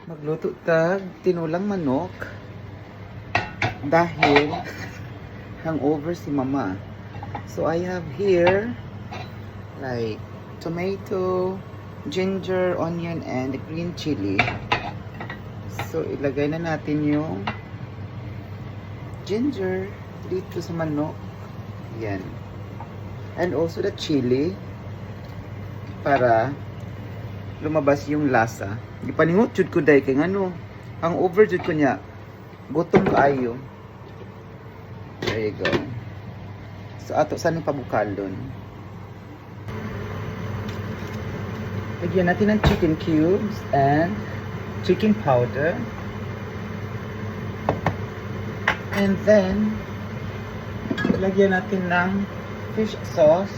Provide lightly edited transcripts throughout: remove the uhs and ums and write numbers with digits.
Magluto tag tinulang manok dahil hangover si mama. So I have here like tomato, ginger, onion, and green chili. So ilagay na natin yung ginger dito sa manok. Yan. And also the chili para lumabas yung lasa. Gipaningot jud ko day kay ngano. Ang over jud ko niya. Gutom kaayo. There you go. So ato sa ning pabukalon. Lagyan natin ng chicken cubes and chicken powder. And then lagyan natin ng fish sauce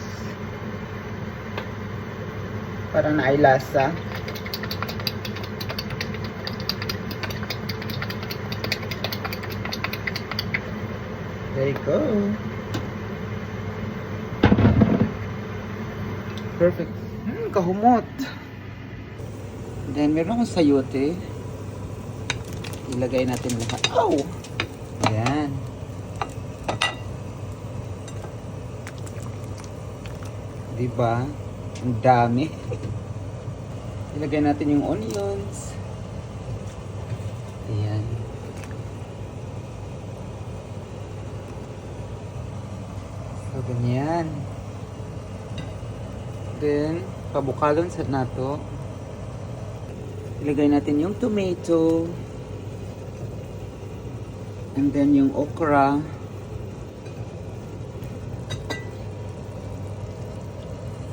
para na ay lasa. There you go. Perfect. Kahumot. Then meron akong sayote. Ilagay natin lahat. Ow! Ayan. Diba? Ang dami. Ilagay natin yung onions. Ayan. So, ganyan. Then, pabukalon sa nato. Ilagay natin yung tomato. And then yung okra.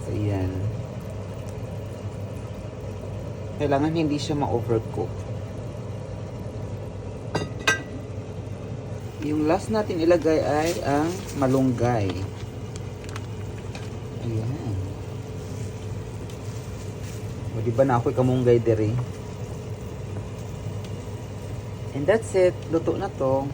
So, ayan. Kailangan hindi siya ma-overcook. Yung last natin ilagay ay ang malunggay. Ayan. O, diba na ako'y kamunggay diri? And that's it. Luto na to.